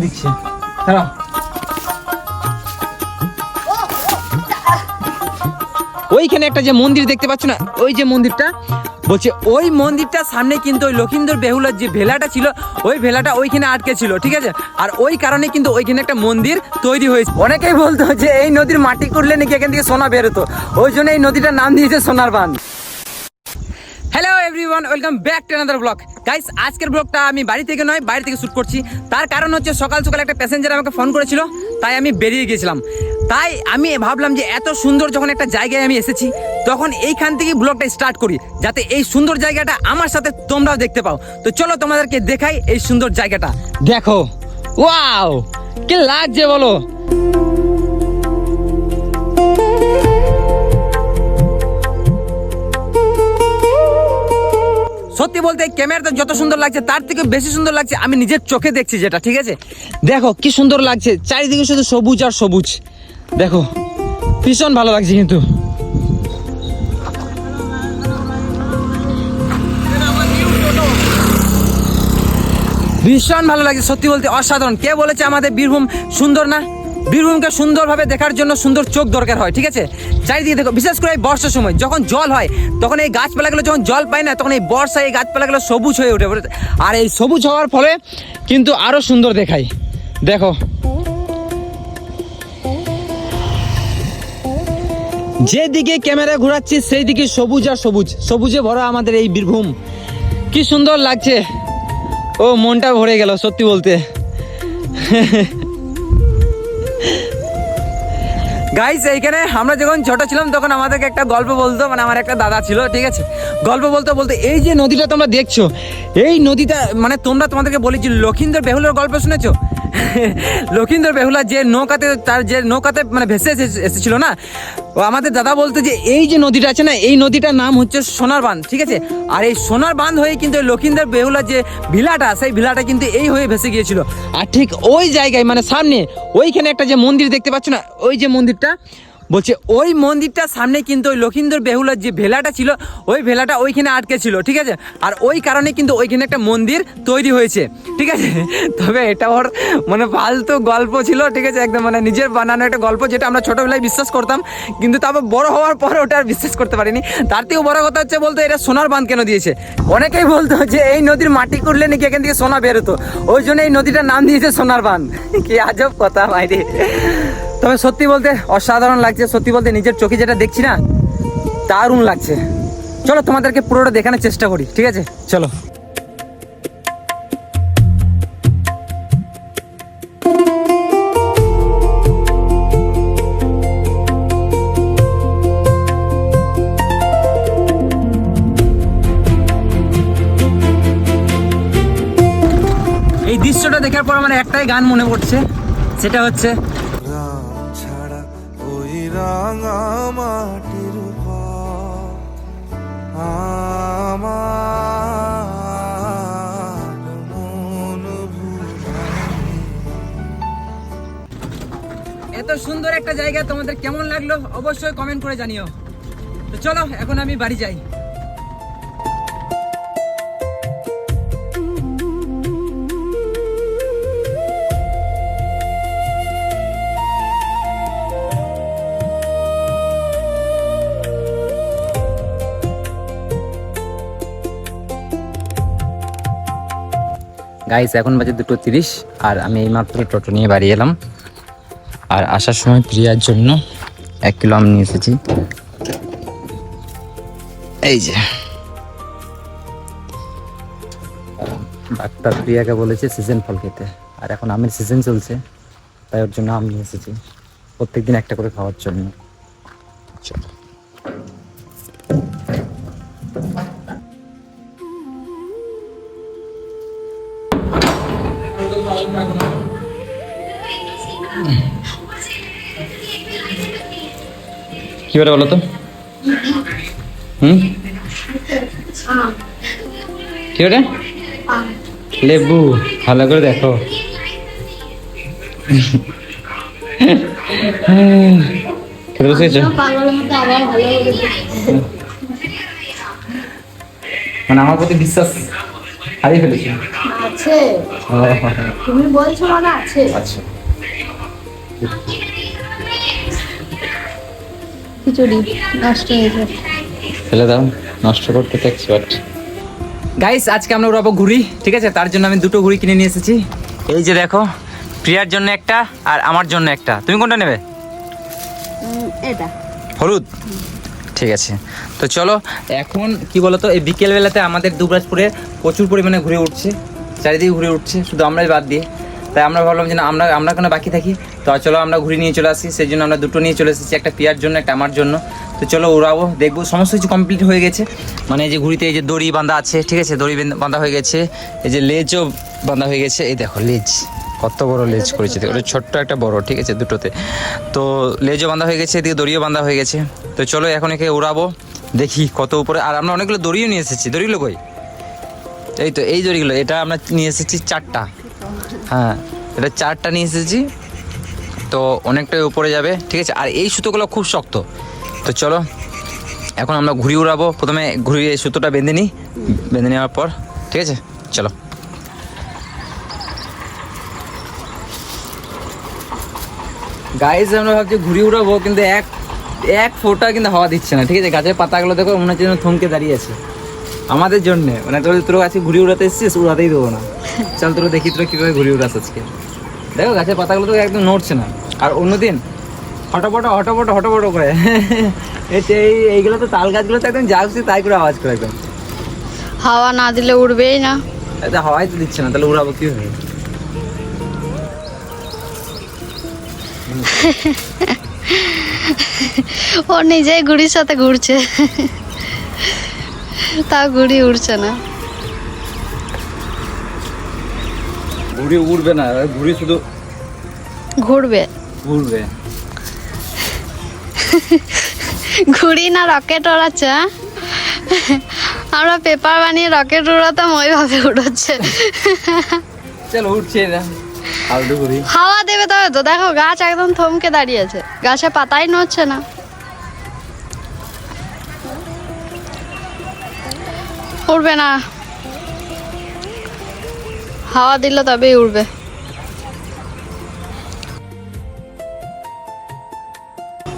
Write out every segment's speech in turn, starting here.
দিচ্ছে। দাঁড়াও। ওইখানে একটা যে মন্দির দেখতে পাচ্ছ না, ওই যে মন্দিরটা বলছে, ওই মন্দিরটার সামনে কিন্তু ওই লক্ষিন্দর বেহুলার যে ভেলাটা ছিল, ওই ভেলাটা ওইখানে আটকে ছিল, ঠিক আছে। আর ওই কারণে কিন্তু ওইখানে একটা মন্দির তৈরি হয়েছে। অনেকেই বলতো যে এই নদীর মাটি করলে নাকি এখান থেকে সোনা বেরোতো, ওই জন্য এই নদীটার নাম দিয়েছে সোনার বাঁধ। Hello everyone, welcome back to another blog. Guys, আজকের ব্লগটা আমি বাড়ি থেকে নয়, বাইরে থেকে শ্যুট করছি। তার কারণ হচ্ছে সকাল সকাল একটা প্যাসেঞ্জার আমাকে ফোন করেছিল, তাই আমি বেরিয়ে গিয়েছিলাম। তাই আমি ভাবলাম যে এত সুন্দর যখন একটা জায়গায় আমি এসেছি, তখন এইখান থেকে ব্লগটা স্টার্ট করি, যাতে এই সুন্দর জায়গাটা আমার সাথে তোমরাও দেখতে পাও। তো চলো তোমাদেরকে দেখাই এই সুন্দর জায়গাটা। দেখো, ওয়াও, কি লাগছে বলো। সত্যি বলতে ক্যামেরাতে যত সুন্দর লাগছে তার থেকে বেশি সুন্দর লাগছে আমি নিজের চোখে দেখছি যেটা, ঠিক আছে। দেখো কি সুন্দর লাগছে, চারিদিকে শুধু সবুজ আর সবুজ। দেখো ভীষণ ভালো লাগছে কিন্তু। ভীষণ ভালো লাগছে সত্যি বলতে, অসাধারণ। কে বলেছে আমাদের বীরভূম সুন্দর না? বীরভূমকে সুন্দরভাবে দেখার জন্য সুন্দর চোখ দরকার হয়, ঠিক আছে। চারিদিকে দেখো, বিশেষ করে এই বর্ষার সময় যখন জল হয়, তখন এই গাছপালাগুলো যখন জল পায় না, তখন এই বর্ষায় এই গাছপালাগুলো সবুজ হয়ে ওঠে। আর এই সবুজ হওয়ার ফলে কিন্তু আরো সুন্দর দেখায়। দেখো যেদিকে ক্যামেরা ঘোরাচ্ছি সেই দিকে সবুজ আর সবুজ, সবুজে ভরা আমাদের এই বীরভূম। কি সুন্দর লাগছে, ও মনটা ভরে গেল সত্যি বলতে। গাইস, এইখানে আমরা যখন ছোট ছিলাম তখন আমাদেরকে একটা গল্প বলতো, মানে আমার একটা দাদা ছিল, ঠিক আছে। গল্প বলতে বলতে এই যে নদীটা তোমরা দেখছো, এই নদীটা মানে তোমাদেরকে বলেছি লক্ষিন্দর বেহুলার গল্প শুনেছো? লক্ষিন্দর বেহুলা যে নৌকাতে, তার যে নৌকাতে মানে ভেসে এসেছিল না, ও আমাদের দাদা বলতো যে এই যে নদীটা আছে না, এই নদীটার নাম হচ্ছে সোনার বাঁধ, ঠিক আছে। আর এই সোনার বাঁধ হয়ে কিন্তু লক্ষিন্দর বেহুলার যে ভিলাটা, সেই ভিলাটা কিন্তু এই হয়ে ভেসে গিয়েছিল। আর ঠিক ওই জায়গায় মানে সামনে ওইখানে একটা যে মন্দির দেখতে পাচ্ছ না, ওই যে মন্দিরটা বলছে, ওই মন্দিরটার সামনে কিন্তু ওই লক্ষিন্দর বেহুলার যে ভেলাটা ছিল, ওই ভেলাটা ওইখানে আটকে ছিল, ঠিক আছে। আর ওই কারণে কিন্তু ওইখানে একটা মন্দির তৈরি হয়েছে, ঠিক আছে। তবে এটা ওর মানে ফালতু গল্প ছিল, ঠিক আছে, একদম মানে নিজের বানানো একটা গল্প, যেটা আমরা ছোটবেলায় বিশ্বাস করতাম, কিন্তু তারপর বড় হওয়ার পর ওটা আর বিশ্বাস করতে পারিনি। তার থেকেও বড় কথা হচ্ছে বলতো এটা সোনার বাঁধ কেন দিয়েছে। অনেকেই বলতো যে এই নদীর মাটি করলে নাকি এখান থেকে সোনা বেরোতো, ওই জন্য এই নদীটার নাম দিয়েছে সোনার বাঁধ। কি আজব কথা ভাইরে। তবে সত্যি বলতে অসাধারণ লাগছে, সত্যি বলতে নিজের চোখে যেটা দেখছি না, দারুণ লাগছে। চলো তোমাদেরকে পুরোটা দেখানোর চেষ্টা করি, ঠিক আছে, চলো। এই দৃশ্যটা দেখার পর আমার একটাই গান মনে পড়ছে, সেটা হচ্ছে ছাড়া ওই রাঙা মাটির আমার মন এত সুন্দর একটা জায়গা তোমাদের কেমন লাগলো অবশ্যই কমেন্ট করে জানিও। তো চলো এখন আমি বাড়ি যাই। গাইস, এখন বাজে 2:30 আর আমি এইমাত্র টোটো নিয়ে বাড়ি এলাম। আর আসার সময় প্রিয়ার জন্য 1 কিলো আম নিয়ে এসেছি। এই যে ডাক্তার প্রিয়াকে বলেছে সিজন ফল খেতে, আর এখন আমের সিজন চলছে, তাই ওর জন্য আম নিয়ে এসেছি, প্রত্যেকদিন একটা করে খাওয়ার জন্য। চলো। কি করে বলো তো? কি করে? লেবু, ভালো করে দেখো। খেতে বসেছো? মানে আমার প্রতি বিশ্বাস হারিয়ে ফেলেছি। আছে, তুমি বলছো মানে আছে। আচ্ছা খিচুড়ি নষ্ট হয়েছে। ফেলে দাও, নষ্ট করতে তো এক্সপার্ট। গাইস আজকে আমরা উড়াবো ঘুড়ি, ঠিক আছে? তার জন্য আমি দুটো ঘুড়ি কিনে নিয়ে এসেছি। এই যে দেখো, প্রিয়ার জন্য একটা আর আমার জন্য একটা। তুমি কোনটা নেবে? এটা হলুদ, ঠিক আছে। তো চলো এখন কি বলতো, এই বিকেলবেলাতে আমাদের দুবরাজপুরে প্রচুর পরিমাণে ঘুরে উঠছে, চারিদিকে ঘুরে উঠছে, শুধু আমরাই বাদ দিয়ে। তাই আমরা ভাবলাম যে না, আমরা কোনো বাকি থাকি, তো চলো আমরা ঘুরে নিয়ে চলে আসি। সেই জন্য আমরা দুটো নিয়ে চলে এসেছি, একটা পিয়ার জন্য একটা আমার জন্য। তো চলো উড়াবো, দেখবো। সমস্ত কিছু কমপ্লিট হয়ে গেছে, মানে এই যে ঘুড়িতে এই যে দড়ি বাঁধা আছে, ঠিক আছে? দড়ি বাঁধা হয়ে গেছে, এই যে লেজও বাঁধা হয়ে গেছে। এই দেখো লেজ, কত বড় লেজ করেছে, ওটা ছোট্ট একটা বড়, ঠিক আছে? দুটোতে তো লেজও বাঁধা হয়ে গেছে, এদিকে দড়িও বাঁধা হয়ে গেছে। তো চলো এখন একে উড়াবো, দেখি কত উপরে। আর আমরা অনেকগুলো দড়িও নিয়ে এসেছি। দড়িগুলো কই? এই তো এই দড়িগুলো, এটা আমরা নিয়ে এসেছি 4টা। হ্যাঁ, এটা 4টা নিয়ে এসেছি, তো অনেকটাই উপরে যাবে, ঠিক আছে? আর এই সুতোগুলো খুব শক্ত। তো চলো এখন আমরা ঘুড়ি উড়াবো। প্রথমে ঘুড়ি এই সুতোটা বেঁধে নিই, বেঁধে নেওয়ার পর, ঠিক আছে? চলো। গাইজ আমরা ভাবছি ঘুড়ি উড়াবো, কিন্তু এক ফোঁটা কিন্তু হাওয়া দিচ্ছে না, ঠিক আছে? গাছের পাতাগুলো দেখো মনে হচ্ছে যেন থমকে দাঁড়িয়ে আছে আমাদের জন্য। মানে তোর কাছে ঘুড়ি উড়াতে এসেছিস, উড়াতেই দেবো না। চল তোরা দেখি তোরা কীভাবে ঘুড়ি উড়াস আজকে। দেখো গাছের পাতাগুলো তো একদম নড়ছে না। আর অন্যদিন হটপটো করে এইগুলো তো তাল গাছগুলো তো একদম যা খুশি তাই করে আওয়াজ করে একদম। হাওয়া না দিলে উড়বেই না। এটা হাওয়াই তো দিচ্ছে না, তাহলে উড়াবো কীভাবে? ও নিজেই ঘুড়ির সাথে ঘুরছে, তা ঘুড়ি উড়ছে না। ঘুড়ি উড়বে না, ঘুড়ি শুধু ঘুরবে। ঘুরবে। ঘুড়ি না রকেট ওড়াচ্ছে? হ্যাঁ? আমরা পেপার বানিয়ে রকেট উড়াতাম, ওইভাবে উড়োচ্ছে। চলো উঠছে না, আলটু ঘুড়ি। হাওয়া দেবে তবে তো। দেখো গাছ একদম থমকে দাঁড়িয়েছে, গাছে পাতাই নড়ছে না। উড়বে না, হাওয়া দিলে তবেই উড়বে।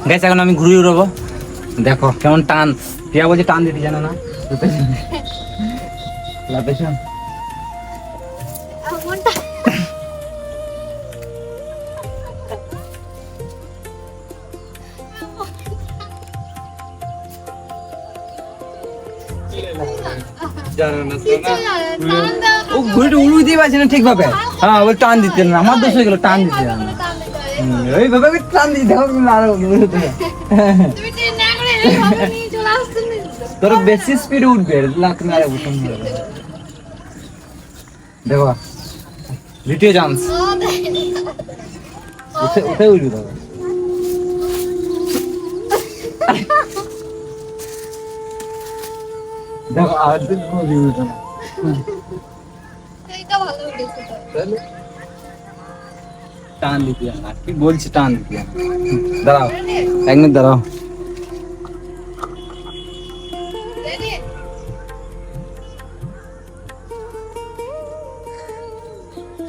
গাইস এখন আমি ঘুড়ি উড়াবো, দেখো কেমন টান। প্রিয়া বলছে টান দিতে জানো না, লাফেশন। ও ঘুড়িটা উড়ুতেই পারছে না ঠিকভাবে। হ্যাঁ ওই টান দিতে না, আমার দোষ হয়ে গেল, টান দিতে না। ওইভাবে আমি টান দিতে দেখো তুমি আরো তোর বেশি স্পিড উঠবে, তুমি আরে উঠুন দেখো দ্বিতীয় চান্স, উঠে উঠবি দেখো। দেখো আর দিন উঠবে না, টান দিতে না, কি বলছি টান দিতে। দাঁড়াও 1 মিনিট দাঁড়াও।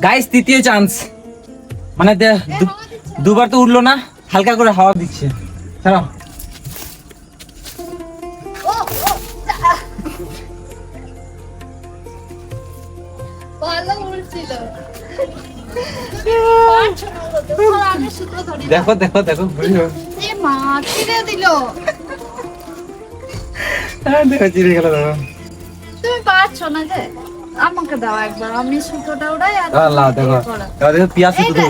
গাইস তৃতীয় চান্স, মানে দুবার তো উঠলো না, হালকা করে হাওয়া দিচ্ছে। ছাড়াও। দেখো দেখো দেখো দেখো চিড়ে গেল। দেখো তুমি পারছো না যে, আমাকে দাও একবার, আমি সুতোটা উড়াই। আর আল্লাহ দেখো দেখো পিয়াস এই তো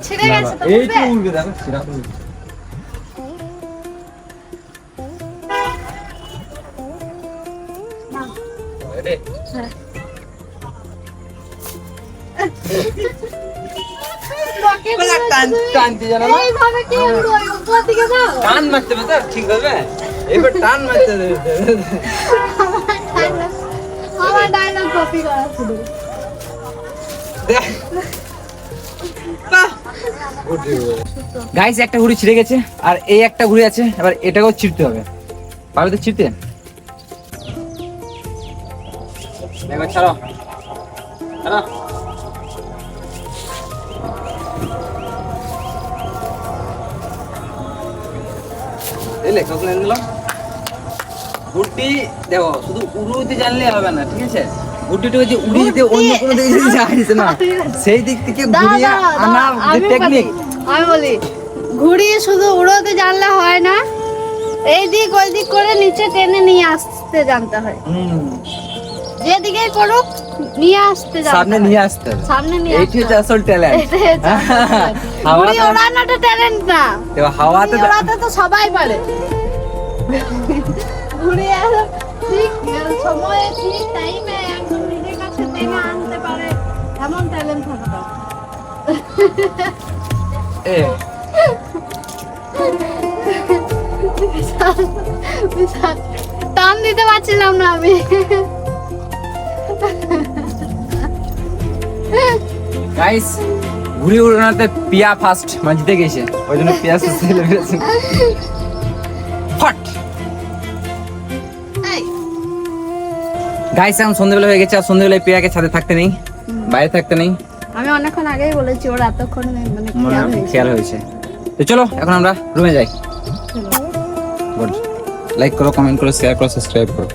ছিঁড়ে গেছে তো, এই তো উড়বে দেখো ছিড়া উড়বে। টানতে জানো না, এইভাবে কি উড়বে? উপর দিকে দাও। টান মারতে হবে তো ঠিক হবে, এবার টান মারতে হবে। আমার ডায়লগ কপি করা শুধু। গাইস একটা ঘুড়ি ছিঁড়ে গেছে, আর এই একটা ঘুড়ি আছে, এবার এটাকেও ছিঁড়তে হবে। পারবে তো ছিঁড়তে? এবার ছাড়ো। এই লে কখন এনে দিলাম গুড্ডি দেখো শুধু উড়তে জানলে হবে না ঠিক আছে গুড্ডিটা যে উড়ে যেতে অন্য কোনো দিকে যদি যাইছে না সেই দিক থেকে ঘুরিয়ে আনার যে টেকনিক আমি বলি ঘুরিয়ে শুধু উড়োতে জানলে হয় না, এই দিক ওই দিক করে নিচে টেনে নিয়ে আসতে জানতে হয়। যেদিকে করুক নিয়ে আসতে জানতে সামনে হয়। নিয়ে আসতে হবে। সামনে নিয়ে এইটি হচ্ছে আসল ট্যালেন্ট ঘুড়ি ওড়ানোটা ট্যালেন্ট না, হাওয়াতে ঘুড়ি ওড়াতে তো সবাই পারে। ঘুড়ি ঠিক সময়ে ঠিক টাইমে একদম নিজের কাছে টেনে আনতে পারে এমন ট্যালেন্ট থাকতে হবে। এ বিশাল টান দিতে পারছিলাম না আমি। গাইস ঘুড়ি উড়ানোতে পিয়া ফার্স্ট মানে জিতে গেছে ওই জন্য পিয়া সেলিব্রেশন ফট গাইস এখন সন্ধ্যাবেলা হয়ে গেছে আর সন্ধ্যাবেলায় পিয়াকে ছাদে থাকতে নেই বাইরে থাকতে নেই আমি অনেকক্ষণ আগেই বলেছি ওর এতক্ষণ মানে খেয়াল হয়েছে তো চলো এখন আমরা রুমে যাই গুড লাইক করো কমেন্ট করো শেয়ার করো সাবস্ক্রাইব করো